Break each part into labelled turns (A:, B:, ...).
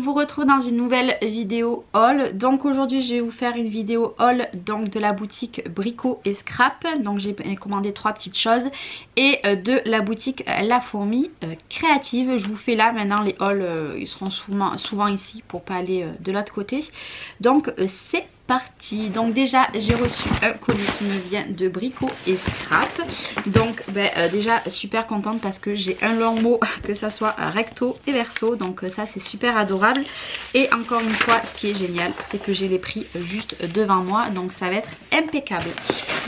A: vous retrouve dans une nouvelle vidéo haul. Donc aujourd'hui je vais vous faire une vidéo haul donc de la boutique Brico et Scrap. Donc j'ai commandé 3 petites choses et de la boutique La Fourmi Créative. Je vous fais là maintenant les hauls, ils seront souvent ici pour pas aller de l'autre côté. Donc c'est parti. Donc déjà j'ai reçu un colis qui me vient de Brico et Scrap. Donc déjà super contente parce que j'ai un long mot, que ça soit recto et verso. Donc ça c'est super adorable. Et encore une fois ce qui est génial c'est que j'ai les prix juste devant moi. Donc ça va être impeccable.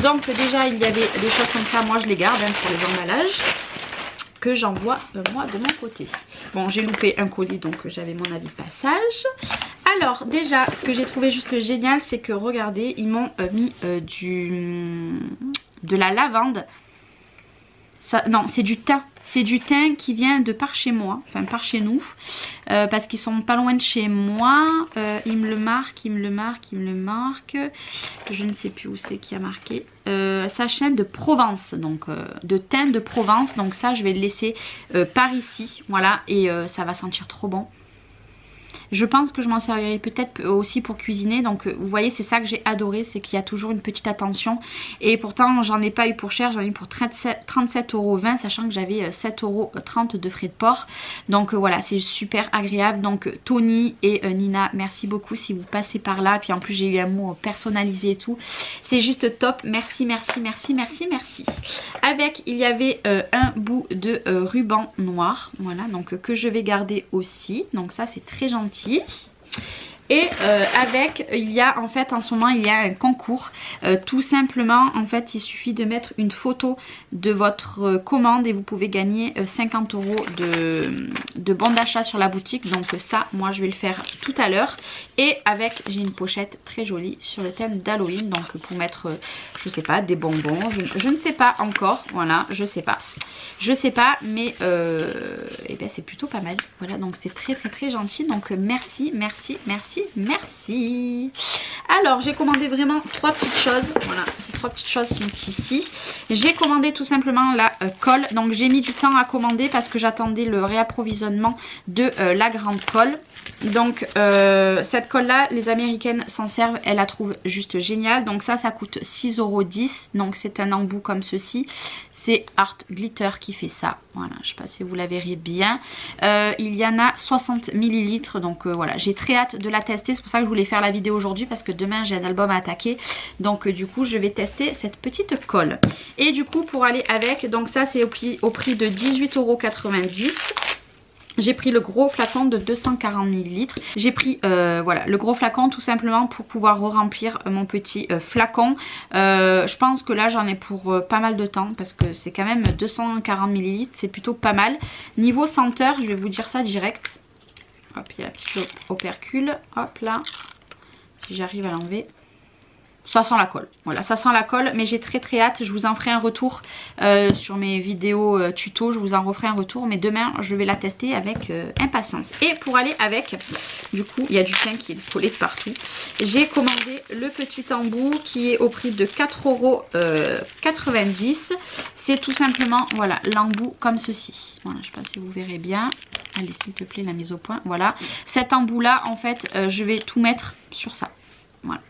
A: Donc déjà il y avait des choses comme ça. Moi je les garde pour les emballages que j'envoie moi de mon côté. Bon, j'ai loupé un colis donc j'avais mon avis de passage. Alors déjà ce que j'ai trouvé juste génial c'est que regardez, ils m'ont mis de la lavande. Ça, non, c'est du thym. C'est du thym qui vient de par chez moi, enfin par chez nous, parce qu'ils sont pas loin de chez moi. Ils me le marquent, ils me le marquent. Je ne sais plus où c'est qui a marqué. Sachet de Provence, donc de thym de Provence. Donc ça, je vais le laisser par ici, voilà, et ça va sentir trop bon. Je pense que je m'en servirai peut-être aussi pour cuisiner. Donc vous voyez, c'est ça que j'ai adoré, c'est qu'il y a toujours une petite attention. Et pourtant j'en ai pas eu pour cher, j'en ai eu pour 37,20 €, sachant que j'avais 7,30 € de frais de port. Donc voilà, c'est super agréable. Donc Tony et Nina, merci beaucoup si vous passez par là. Puis en plus j'ai eu un mot personnalisé et tout. C'est juste top, merci, merci, merci, merci, merci. Avec, il y avait un bout de ruban noir, voilà, donc que je vais garder aussi. Donc ça c'est très gentil. Et avec, il y a en fait en ce moment il y a un concours, tout simplement en fait il suffit de mettre une photo de votre commande et vous pouvez gagner 50 € de bon d'achat sur la boutique. Donc ça moi je vais le faire tout à l'heure. Et avec, j'ai une pochette très jolie sur le thème d'Halloween, donc pour mettre je sais pas, des bonbons, je ne sais pas encore, voilà, je sais pas mais et ben c'est plutôt pas mal, voilà, donc c'est très très très gentil. Donc merci, merci, merci, merci. Alors j'ai commandé vraiment 3 petites choses, voilà, ces 3 petites choses sont ici. J'ai commandé tout simplement la colle. Donc j'ai mis du temps à commander parce que j'attendais le réapprovisionnement de la grande colle. Donc cette colle là, les américaines s'en servent, elles la trouvent juste géniale. Donc ça coûte 6,10 €. Donc c'est un embout comme ceci. C'est Art Glitter qui fait ça. Voilà, je sais pas si vous la verrez bien. Il y en a 60 ml. Donc voilà, j'ai très hâte de la tester. C'est pour ça que je voulais faire la vidéo aujourd'hui parce que demain j'ai un album à attaquer. Donc du coup je vais tester cette petite colle. Et du coup pour aller avec, donc ça c'est au prix de 18,90 €. J'ai pris le gros flacon de 240 ml. J'ai pris voilà, le gros flacon tout simplement pour pouvoir remplir mon petit flacon. Je pense que là j'en ai pour pas mal de temps parce que c'est quand même 240 ml, c'est plutôt pas mal. Niveau senteur, je vais vous dire ça direct. Hop, il y a la petite opercule. Hop là, si j'arrive à l'enlever. Ça sent la colle, voilà, ça sent la colle, mais j'ai très très hâte. Je vous en ferai un retour sur mes vidéos tuto, je vous en referai un retour, mais demain je vais la tester avec impatience. Et pour aller avec, du coup il y a du thym qui est collé de partout. J'ai commandé le petit embout qui est au prix de 4,90 €. C'est tout simplement, voilà, l'embout comme ceci. Voilà, je ne sais pas si vous verrez bien. Allez, s'il te plaît, la mise au point. Voilà, cet embout là en fait je vais tout mettre sur ça. Voilà,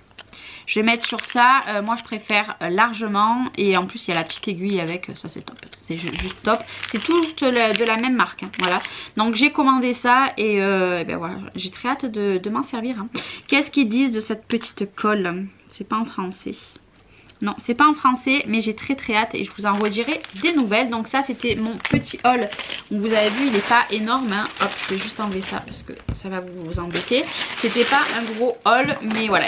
A: je vais mettre sur ça, moi je préfère largement. Et en plus il y a la petite aiguille avec, ça c'est top, c'est juste top. C'est tout de la même marque, hein, voilà. Donc j'ai commandé ça et ben voilà, j'ai très hâte de m'en servir, hein. Qu'est-ce qu'ils disent de cette petite colle? C'est pas en français. Non, c'est pas en français, mais j'ai très très hâte et je vous en redirai des nouvelles. Donc ça c'était mon petit haul. Donc, vous avez vu, il n'est pas énorme, hein. Hop, je vais juste enlever ça parce que ça va vous embêter. C'était pas un gros haul, mais voilà,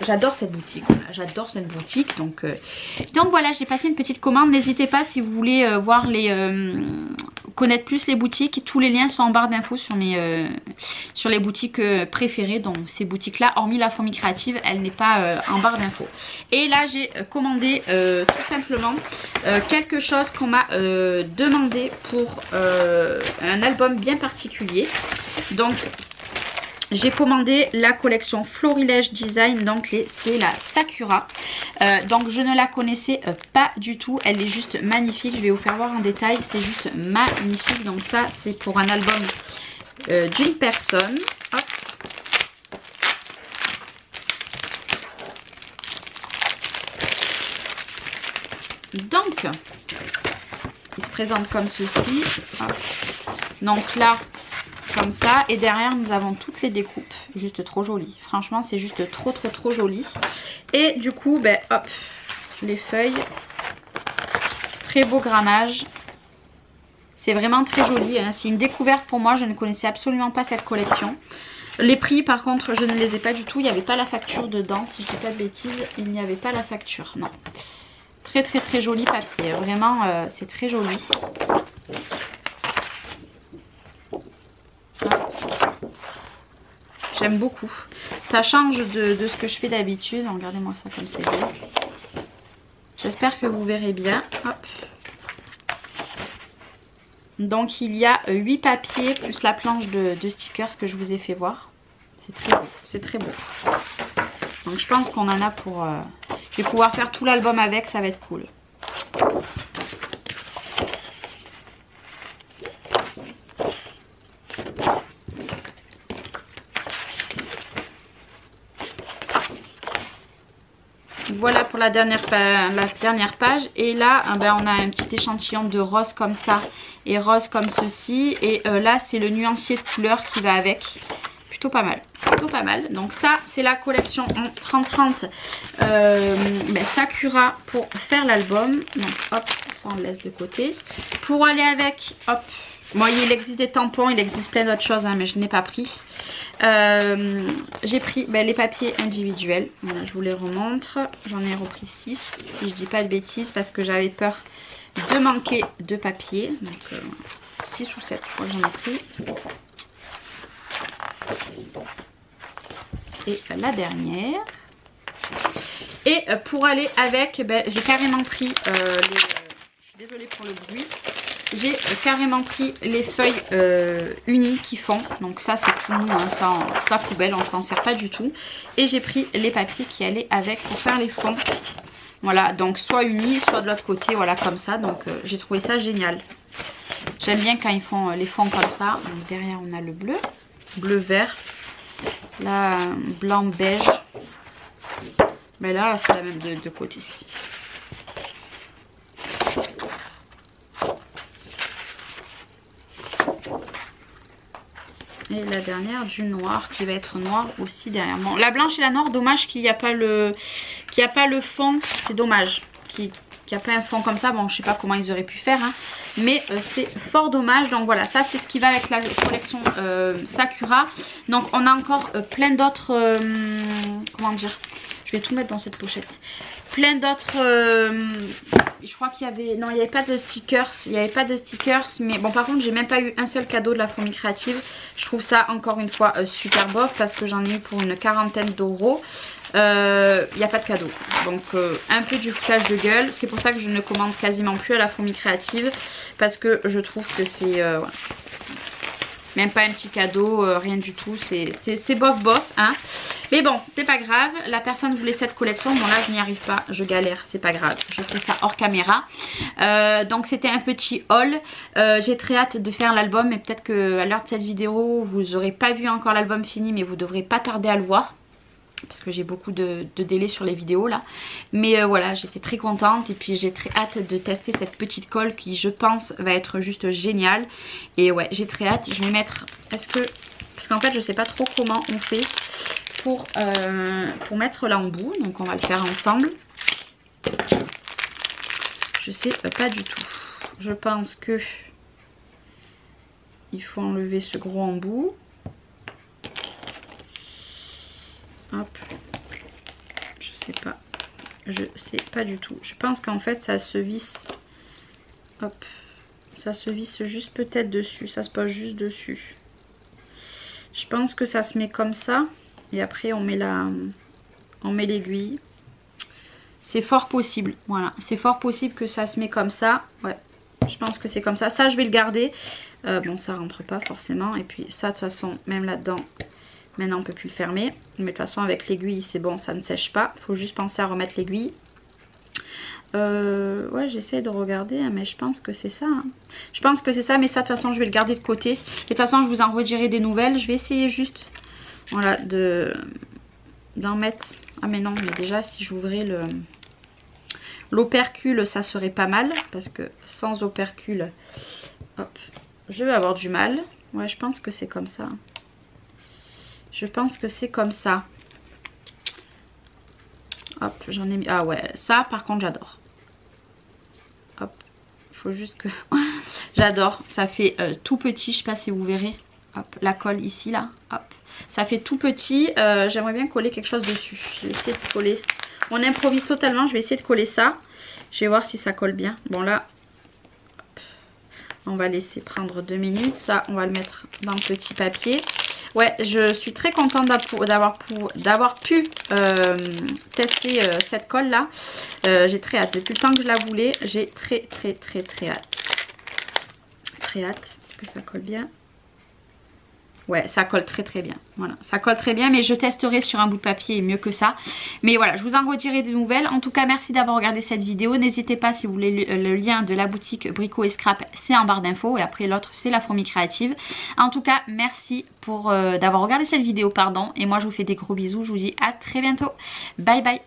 A: j'adore cette boutique. Voilà, j'adore cette boutique. Donc voilà, j'ai passé une petite commande. N'hésitez pas si vous voulez voir connaître plus les boutiques. Tous les liens sont en barre d'infos sur les boutiques préférées. Donc ces boutiques là, hormis La Fourmi Créative, elle n'est pas en barre d'infos. Et là j'ai commandé tout simplement quelque chose qu'on m'a demandé pour un album bien particulier. Donc j'ai commandé la collection Florilège Design, donc c'est la Sakura. Donc je ne la connaissais pas du tout, elle est juste magnifique. Je vais vous faire voir en détail, c'est juste magnifique. Donc ça c'est pour un album d'une personne. Hop. Donc, il se présente comme ceci. Hop. Donc là, comme ça. Et derrière, nous avons toutes les découpes. Juste trop joli. Franchement, c'est juste trop joli. Et du coup, ben, hop, les feuilles. Très beau grammage. C'est vraiment très joli. Hein. C'est une découverte pour moi. Je ne connaissais absolument pas cette collection. Les prix, par contre, je ne les ai pas du tout. Il n'y avait pas la facture dedans. Si je ne dis pas de bêtises, il n'y avait pas la facture. Non. Très joli papier. Vraiment, c'est très joli. J'aime beaucoup. Ça change de ce que je fais d'habitude. Regardez-moi ça comme c'est beau. J'espère que vous verrez bien. Hop. Donc il y a 8 papiers plus la planche de stickers que je vous ai fait voir. C'est très beau. C'est très beau. Donc je pense qu'on en a pour... je vais pouvoir faire tout l'album avec. Ça va être cool. Voilà pour la dernière page. Et là, ben, on a un petit échantillon de rose comme ça et rose comme ceci. Et là, c'est le nuancier de couleurs qui va avec. Plutôt pas mal. Plutôt pas mal. Donc ça, c'est la collection en 30-30 ben, Sakura pour faire l'album. Donc hop, ça on le laisse de côté. Pour aller avec, hop. Bon, il existe des tampons, il existe plein d'autres choses, hein, mais je n'ai pas pris. J'ai pris ben, les papiers individuels. Voilà, je vous les remontre. J'en ai repris 6, si je dis pas de bêtises, parce que j'avais peur de manquer de papier. Donc 6 ou 7, je crois que j'en ai pris. Et la dernière. Et pour aller avec, ben, j'ai carrément pris les... je suis désolée pour le bruit. J'ai carrément pris les feuilles unies qui font. Donc ça c'est tout mou, hein, ça poubelle, on s'en sert pas du tout. Et j'ai pris les papiers qui allaient avec pour faire les fonds. Voilà, donc soit unis, soit de l'autre côté, voilà comme ça. Donc j'ai trouvé ça génial. J'aime bien quand ils font les fonds comme ça. Donc derrière on a le bleu, bleu-vert. Là, blanc-beige. Mais là c'est la même de côté. Et la dernière du noir qui va être noir aussi derrière. Bon, la blanche et la noire, dommage qu'il n'y a pas le fond. C'est dommage qu'il n'y a pas un fond comme ça. Bon, je sais pas comment ils auraient pu faire. Hein. Mais c'est fort dommage. Donc voilà, ça c'est ce qui va avec la collection Sakura. Donc on a encore plein d'autres... comment dire? Je vais tout mettre dans cette pochette. Plein d'autres... je crois qu'il y avait... Non, il n'y avait pas de stickers. Il n'y avait pas de stickers. Mais bon, par contre, j'ai même pas eu un seul cadeau de la fourmi créative. Je trouve ça, encore une fois, super bof. Parce que j'en ai eu pour une quarantaine d'euros. Il n'y a pas de cadeau. Donc, un peu du foutage de gueule. C'est pour ça que je ne commande quasiment plus à la fourmi créative. Parce que je trouve que c'est... voilà. Même pas un petit cadeau, rien du tout. C'est bof bof, hein. Mais bon, c'est pas grave. La personne voulait cette collection. Bon là, je n'y arrive pas. Je galère, c'est pas grave. Je fais ça hors caméra. Donc c'était un petit haul. J'ai très hâte de faire l'album. Et peut-être qu'à l'heure de cette vidéo, vous n'aurez pas vu encore l'album fini. Mais vous devrez pas tarder à le voir. Parce que j'ai beaucoup de délai sur les vidéos là. Mais voilà, j'étais très contente. Et puis j'ai très hâte de tester cette petite colle qui, je pense, va être juste géniale. Et ouais, j'ai très hâte. Je vais mettre... Parce qu'en fait, je sais pas trop comment on fait pour mettre l'embout. Donc on va le faire ensemble. Je sais pas du tout. Je pense que il faut enlever ce gros embout. Hop, je sais pas du tout. Je pense qu'en fait ça se visse, hop, ça se visse juste peut-être dessus, ça se pose juste dessus. Je pense que ça se met comme ça et après on met l'aiguille. C'est fort possible, voilà, c'est fort possible que ça se met comme ça, ouais. Je pense que c'est comme ça. Ça je vais le garder. Bon, ça rentre pas forcément et puis ça de toute façon même là-dedans. Maintenant on peut plus le fermer. Mais de toute façon avec l'aiguille c'est bon, ça ne sèche pas. Il faut juste penser à remettre l'aiguille. Ouais, j'essaie de regarder, mais je pense que c'est ça. Hein. Je pense que c'est ça, mais ça de toute façon je vais le garder de côté. De toute façon je vous en redirai des nouvelles. Je vais essayer juste, voilà, d'en mettre. Ah mais non, mais déjà si j'ouvrais L'opercule, ça serait pas mal, parce que sans opercule, hop, je vais avoir du mal. Ouais, je pense que c'est comme ça. Je pense que c'est comme ça. Hop, j'en ai mis... Ah ouais, ça par contre j'adore. Hop, il faut juste que... J'adore, ça fait tout petit, je sais pas si vous verrez. Hop, la colle ici là, hop. Ça fait tout petit, j'aimerais bien coller quelque chose dessus. Je vais essayer de coller. On improvise totalement, je vais essayer de coller ça. Je vais voir si ça colle bien. Bon là, hop. On va laisser prendre 2 minutes. Ça, on va le mettre dans le petit papier. Ouais, je suis très contente d'avoir pu tester cette colle là. J'ai très hâte. Depuis le temps que je la voulais, j'ai très hâte. Très hâte. Est-ce que ça colle bien? Ouais, ça colle très bien. Voilà, ça colle très bien, mais je testerai sur un bout de papier mieux que ça. Mais voilà, je vous en redirai des nouvelles. En tout cas, merci d'avoir regardé cette vidéo. N'hésitez pas, si vous voulez le lien de la boutique Brico et Scrap, c'est en barre d'infos. Et après, l'autre, c'est la fourmi créative. En tout cas, merci pour d'avoir regardé cette vidéo, pardon. Et moi, je vous fais des gros bisous. Je vous dis à très bientôt. Bye bye.